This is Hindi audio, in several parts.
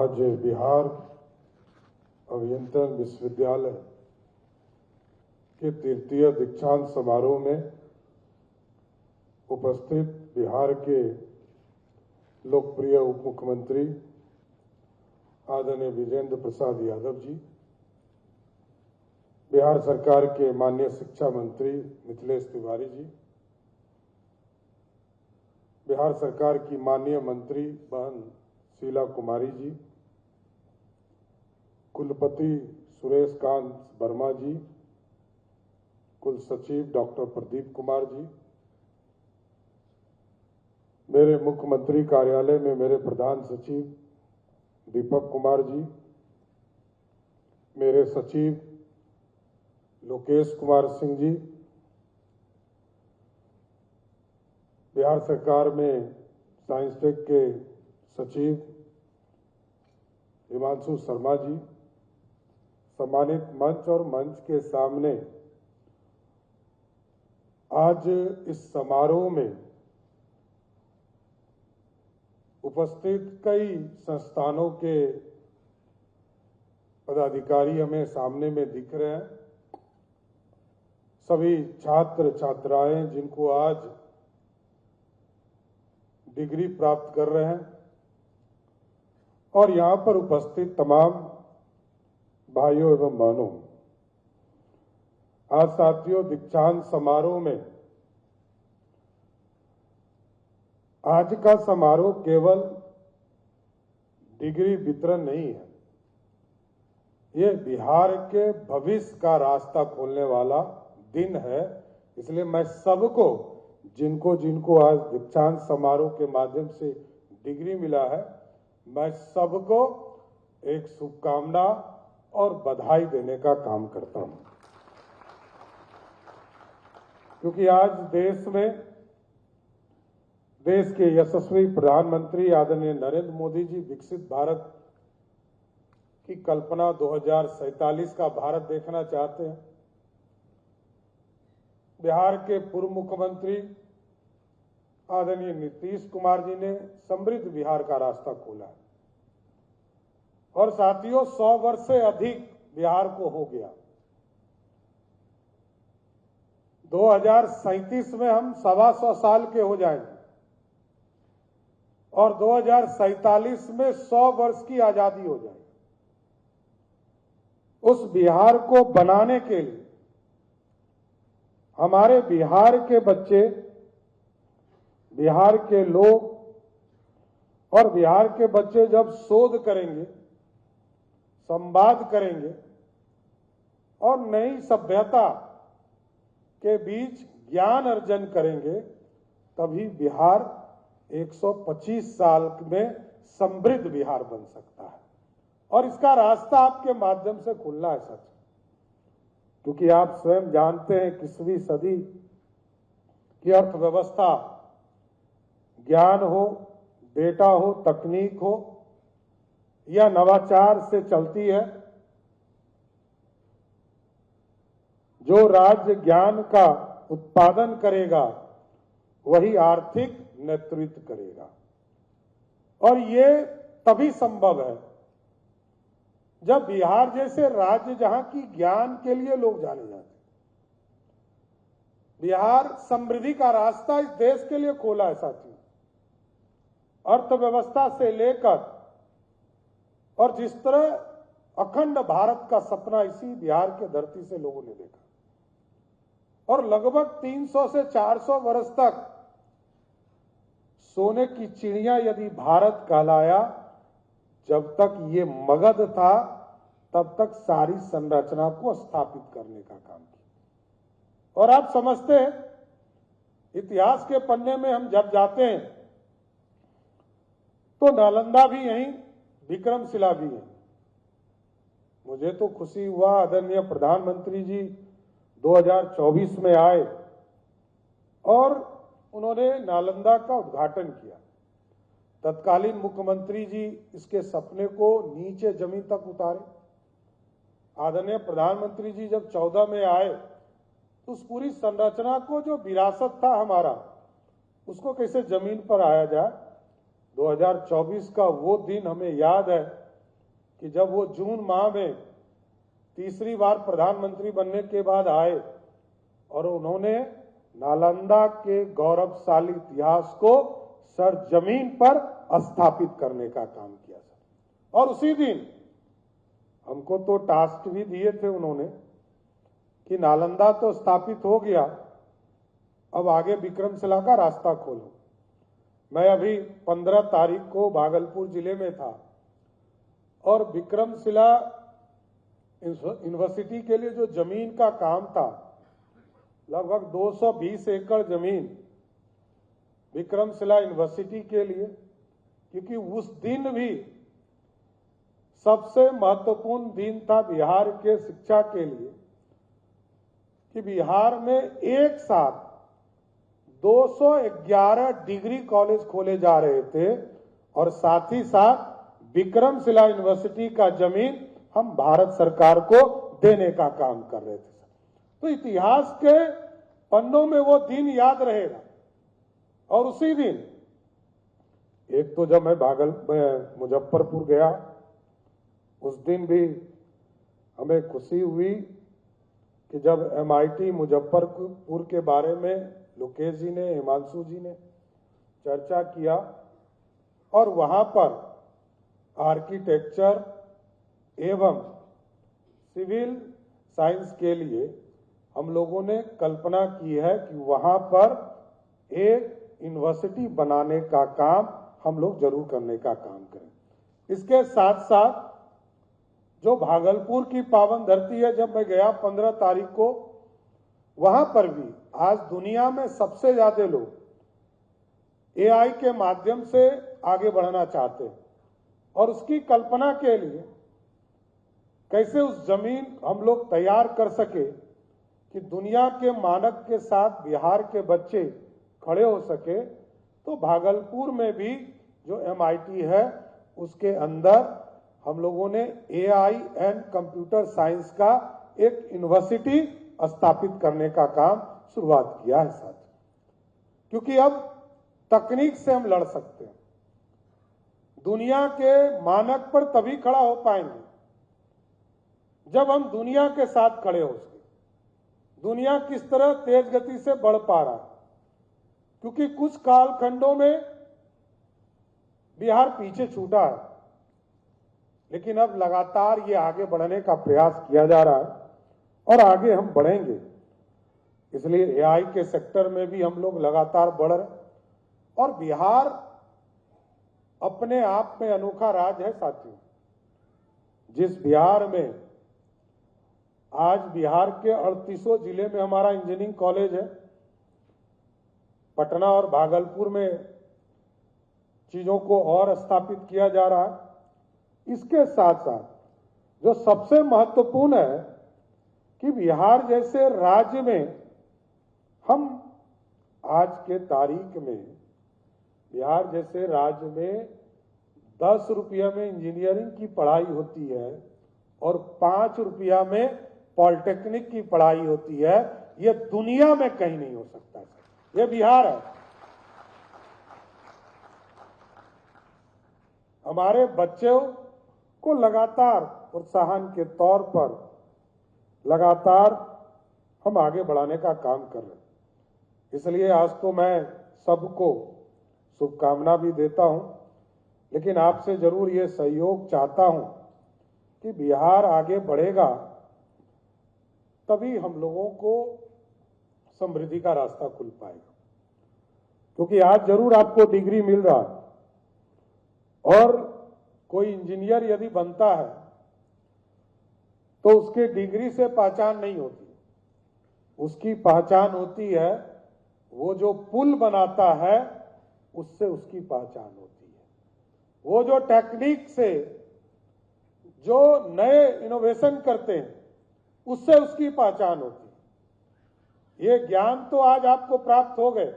आज बिहार अभियंत्रण विश्वविद्यालय के तृतीय दीक्षांत समारोह में उपस्थित बिहार के लोकप्रिय उप मुख्यमंत्री आदरणीय विजेंद्र प्रसाद यादव जी, बिहार सरकार के माननीय शिक्षा मंत्री मिथिलेश तिवारी जी, बिहार सरकार की माननीय मंत्री बहन शीला कुमारी जी, कुलपति सुरेश कांत वर्मा जी, कुल सचिव डॉक्टर प्रदीप कुमार जी, मेरे मुख्यमंत्री कार्यालय में मेरे प्रधान सचिव दीपक कुमार जी, मेरे सचिव लोकेश कुमार सिंह जी, बिहार सरकार में साइंस टेक के सचिव हिमांशु शर्मा जी, सम्मानित मंच और मंच के सामने आज इस समारोह में उपस्थित कई संस्थानों के पदाधिकारी हमें सामने में दिख रहे हैं। सभी छात्र छात्राएं जिनको आज डिग्री प्राप्त कर रहे हैं और यहां पर उपस्थित तमाम भाइयों एवं बहनों, आज साथियों दीक्षांत समारोह में आज का समारोह केवल डिग्री वितरण नहीं है, ये बिहार के भविष्य का रास्ता खोलने वाला दिन है। इसलिए मैं सबको जिनको जिनको आज दीक्षांत समारोह के माध्यम से डिग्री मिला है, मैं सबको एक शुभकामना और बधाई देने का काम करता हूं, क्योंकि आज देश के यशस्वी प्रधानमंत्री आदरणीय नरेंद्र मोदी जी विकसित भारत की कल्पना 2047 का भारत देखना चाहते हैं। बिहार के पूर्व मुख्यमंत्री आदरणीय नीतीश कुमार जी ने समृद्ध बिहार का रास्ता खोला है और साथियों 100 वर्ष से अधिक बिहार को हो गया। 2037 में हम 125 साल के हो जाएंगे और 2047 में 100 वर्ष की आजादी हो जाएगी। उस बिहार को बनाने के लिए हमारे बिहार के बच्चे, बिहार के लोग और बिहार के बच्चे जब शोध करेंगे, संवाद करेंगे और नई सभ्यता के बीच ज्ञान अर्जन करेंगे, तभी बिहार 125 साल में समृद्ध बिहार बन सकता है। और इसका रास्ता आपके माध्यम से खुलना है सच, क्योंकि आप स्वयं जानते हैं 21वीं सदी की अर्थव्यवस्था ज्ञान हो, डेटा हो, तकनीक हो या नवाचार से चलती है। जो राज्य ज्ञान का उत्पादन करेगा वही आर्थिक नेतृत्व करेगा, और ये तभी संभव है जब बिहार जैसे राज्य जहां की ज्ञान के लिए लोग जाने जाते हैं, बिहार समृद्धि का रास्ता इस देश के लिए खोला है साथियों। अर्थव्यवस्था से लेकर और जिस तरह अखंड भारत का सपना इसी बिहार के धरती से लोगों ने देखा, और लगभग 300 से 400 वर्ष तक सोने की चिड़िया यदि भारत कहलाया, जब तक ये मगध था तब तक सारी संरचना को स्थापित करने का काम किया। और आप समझते हैं, इतिहास के पन्ने में हम जब जाते हैं तो नालंदा भी यहीं, विक्रमशिला भी है। मुझे तो खुशी हुआ, आदरणीय प्रधानमंत्री जी 2024 में आए और उन्होंने नालंदा का उद्घाटन किया। तत्कालीन मुख्यमंत्री जी इसके सपने को नीचे जमीन तक उतारे। आदरणीय प्रधानमंत्री जी जब 14 में आए तो उस पूरी संरचना को, जो विरासत था हमारा, उसको कैसे जमीन पर आया जाए। 2024 का वो दिन हमें याद है कि जब वो जून माह में तीसरी बार प्रधानमंत्री बनने के बाद आए और उन्होंने नालंदा के गौरवशाली इतिहास को सरजमीन पर स्थापित करने का काम किया सर। और उसी दिन हमको तो टास्क भी दिए थे उन्होंने कि नालंदा तो स्थापित हो गया, अब आगे विक्रमशिला का रास्ता खोलो। मैं अभी 15 तारीख को भागलपुर जिले में था और विक्रमशिला यूनिवर्सिटी के लिए जो जमीन का काम था, लगभग 220 एकड़ जमीन विक्रमशिला यूनिवर्सिटी के लिए, क्योंकि उस दिन भी सबसे महत्वपूर्ण दिन था बिहार के शिक्षा के लिए कि बिहार में एक साथ 211 डिग्री कॉलेज खोले जा रहे थे और साथ ही साथ विक्रमशिला यूनिवर्सिटी का जमीन हम भारत सरकार को देने का काम कर रहे थे। तो इतिहास के पन्नों में वो दिन याद रहेगा। और उसी दिन एक तो जब मैं मुजफ्फरपुर गया, उस दिन भी हमें खुशी हुई कि जब MIT मुजफ्फरपुर के बारे में लोकेश जी ने, हिमांशु जी ने चर्चा किया और वहां पर आर्किटेक्चर एवं सिविल साइंस के लिए हम लोगों ने कल्पना की है कि वहां पर एक यूनिवर्सिटी बनाने का काम हम लोग जरूर करने का काम करें। इसके साथ साथ जो भागलपुर की पावन धरती है, जब मैं गया 15 तारीख को, वहां पर भी आज दुनिया में सबसे ज्यादा लोग AI के माध्यम से आगे बढ़ना चाहते हैं और उसकी कल्पना के लिए कैसे उस जमीन हम लोग तैयार कर सके कि दुनिया के मानक के साथ बिहार के बच्चे खड़े हो सके। तो भागलपुर में भी जो MIT है उसके अंदर हम लोगों ने AI एंड कंप्यूटर साइंस का एक यूनिवर्सिटी स्थापित करने का काम शुरुआत किया है साथ, क्योंकि अब तकनीक से हम लड़ सकते हैं। दुनिया के मानक पर तभी खड़ा हो पाएंगे जब हम दुनिया के साथ खड़े हो सके। दुनिया किस तरह तेज गति से बढ़ पा रहा है, क्योंकि कुछ कालखंडों में बिहार पीछे छूटा है, लेकिन अब लगातार ये आगे बढ़ने का प्रयास किया जा रहा है और आगे हम बढ़ेंगे। इसलिए AI के सेक्टर में भी हम लोग लगातार बढ़ रहे और बिहार अपने आप में अनोखा राज्य है साथियों। जिस बिहार में आज बिहार के 38 जिले में हमारा इंजीनियरिंग कॉलेज है, पटना और भागलपुर में चीजों को और स्थापित किया जा रहा है। इसके साथ साथ जो सबसे महत्वपूर्ण है कि बिहार जैसे राज्य में हम आज के तारीख में, बिहार जैसे राज्य में 10 रुपया में इंजीनियरिंग की पढ़ाई होती है और 5 रुपया में पॉलिटेक्निक की पढ़ाई होती है। यह दुनिया में कहीं नहीं हो सकता है, यह बिहार है। हमारे बच्चों को लगातार प्रोत्साहन के तौर पर लगातार हम आगे बढ़ाने का काम कर रहे हैं। इसलिए आज तो मैं सबको शुभकामना भी देता हूं, लेकिन आपसे जरूर ये सहयोग चाहता हूं कि बिहार आगे बढ़ेगा तभी हम लोगों को समृद्धि का रास्ता खुल पाएगा। क्योंकि आज जरूर आपको डिग्री मिल रहा है और कोई इंजीनियर यदि बनता है तो उसके डिग्री से पहचान नहीं होती, उसकी पहचान होती है वो जो पुल बनाता है उससे उसकी पहचान होती है। वो जो टेक्निक से जो नए इनोवेशन करते हैं उससे उसकी पहचान होती है। ये ज्ञान तो आज आपको प्राप्त हो गए,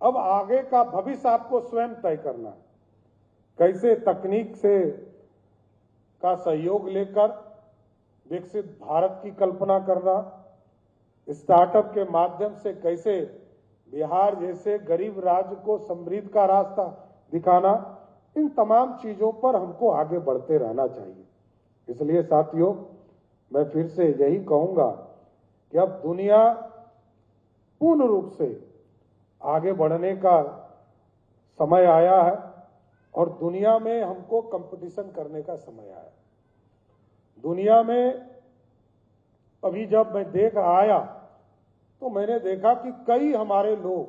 अब आगे का भविष्य आपको स्वयं तय करना है। कैसे तकनीक से का सहयोग लेकर विकसित भारत की कल्पना करना, स्टार्टअप के माध्यम से कैसे बिहार जैसे गरीब राज्य को समृद्धि का रास्ता दिखाना इन तमाम चीजों पर हमको आगे बढ़ते रहना चाहिए। इसलिए साथियों, मैं फिर से यही कहूंगा कि अब दुनिया पूर्ण रूप से आगे बढ़ने का समय आया है और दुनिया में हमको कंपटीशन करने का समय आया है। दुनिया में अभी जब मैं देख आया तो मैंने देखा कि कई हमारे लोग,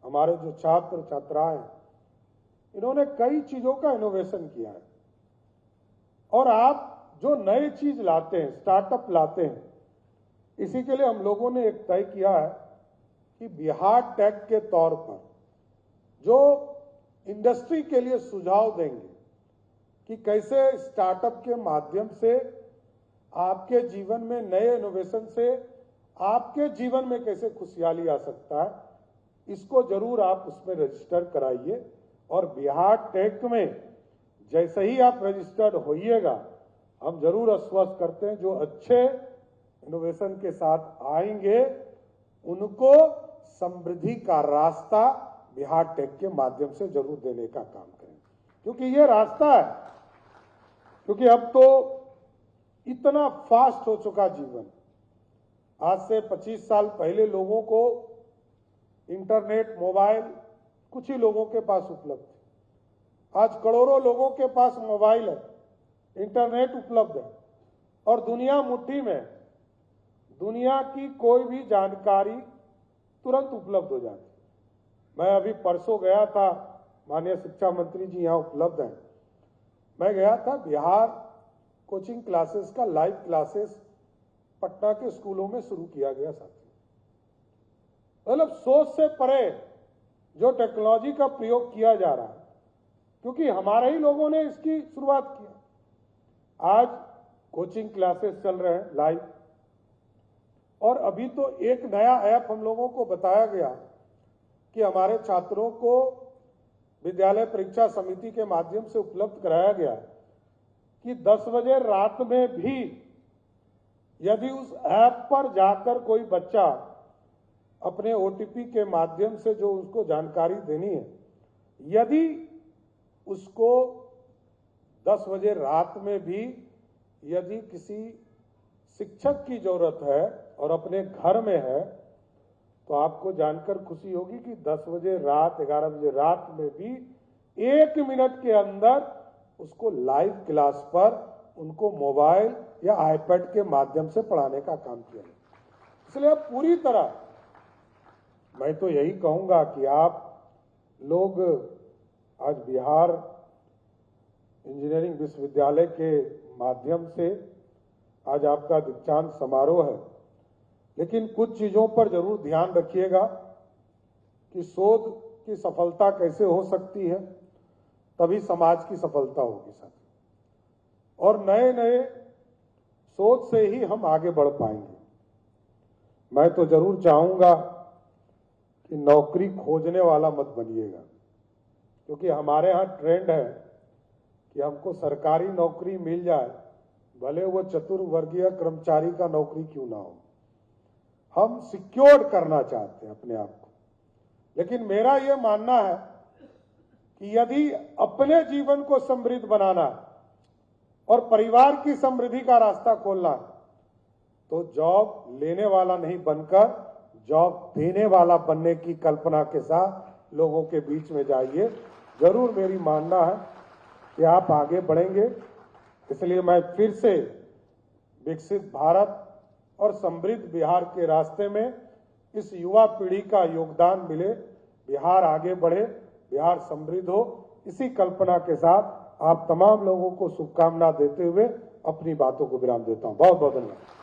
हमारे जो छात्र छात्राएं, इन्होंने कई चीजों का इनोवेशन किया है। और आप जो नई चीज लाते हैं, स्टार्टअप लाते हैं, इसी के लिए हम लोगों ने एक तय किया है कि बिहार टेक के तौर पर जो इंडस्ट्री के लिए सुझाव देंगे कि कैसे स्टार्टअप के माध्यम से आपके जीवन में नए इनोवेशन से आपके जीवन में कैसे खुशहाली आ सकता है, इसको जरूर आप उसमें रजिस्टर कराइए। और बिहार टेक में जैसे ही आप रजिस्टर्ड होइएगा, हम जरूर आश्वस्त करते हैं जो अच्छे इनोवेशन के साथ आएंगे उनको समृद्धि का रास्ता बिहार टेक के माध्यम से जरूर देने का काम करें, क्योंकि ये रास्ता है। क्योंकि अब तो इतना फास्ट हो चुका जीवन। आज से 25 साल पहले लोगों को इंटरनेट, मोबाइल कुछ ही लोगों के पास उपलब्ध थे। आज करोड़ों लोगों के पास मोबाइल है, इंटरनेट उपलब्ध है और दुनिया मुट्ठी में। दुनिया की कोई भी जानकारी तुरंत उपलब्ध हो जाती। मैं अभी परसों गया था, माननीय शिक्षा मंत्री जी यहाँ उपलब्ध हैं, मैं गया था बिहार कोचिंग क्लासेस का लाइव क्लासेस पटना के स्कूलों में शुरू किया गया साथी। मतलब सोच से परे जो टेक्नोलॉजी का प्रयोग किया जा रहा है, क्योंकि हमारे ही लोगों ने इसकी शुरुआत किया। आज कोचिंग क्लासेस चल रहे हैं लाइव, और अभी तो एक नया ऐप हम लोगों को बताया गया कि हमारे छात्रों को विद्यालय परीक्षा समिति के माध्यम से उपलब्ध कराया गया कि 10 बजे रात में भी यदि उस ऐप पर जाकर कोई बच्चा अपने ओटीपी के माध्यम से जो उसको जानकारी देनी है, यदि उसको 10 बजे रात में भी यदि किसी शिक्षक की जरूरत है और अपने घर में है, तो आपको जानकर खुशी होगी कि 10 बजे रात, 11 बजे रात में भी 1 मिनट के अंदर उसको लाइव क्लास पर उनको मोबाइल या आईपैड के माध्यम से पढ़ाने का काम किया। इसलिए पूरी तरह मैं तो यही कहूंगा कि आप लोग आज बिहार इंजीनियरिंग विश्वविद्यालय के माध्यम से आज आपका दीक्षांत समारोह है, लेकिन कुछ चीजों पर जरूर ध्यान रखिएगा कि शोध की सफलता कैसे हो सकती है, तभी समाज की सफलता होगी साथी। और नए नए सोच से ही हम आगे बढ़ पाएंगे। मैं तो जरूर चाहूंगा कि नौकरी खोजने वाला मत बनिएगा, क्योंकि हमारे यहाँ ट्रेंड है कि हमको सरकारी नौकरी मिल जाए, भले वो चतुर्वर्गीय कर्मचारी का नौकरी क्यों ना हो। हम सिक्योर्ड करना चाहते हैं अपने आप को। लेकिन मेरा ये मानना है कि यदि अपने जीवन को समृद्ध बनाना है और परिवार की समृद्धि का रास्ता खोलना है, तो जॉब लेने वाला नहीं बनकर जॉब देने वाला बनने की कल्पना के साथ लोगों के बीच में जाइए। जरूर मेरी मानना है कि आप आगे बढ़ेंगे। इसलिए मैं फिर से विकसित भारत और समृद्ध बिहार के रास्ते में इस युवा पीढ़ी का योगदान मिले, बिहार आगे बढ़े, बिहार समृद्ध हो, इसी कल्पना के साथ आप तमाम लोगों को शुभकामना देते हुए अपनी बातों को विराम देता हूं। बहुत बहुत धन्यवाद।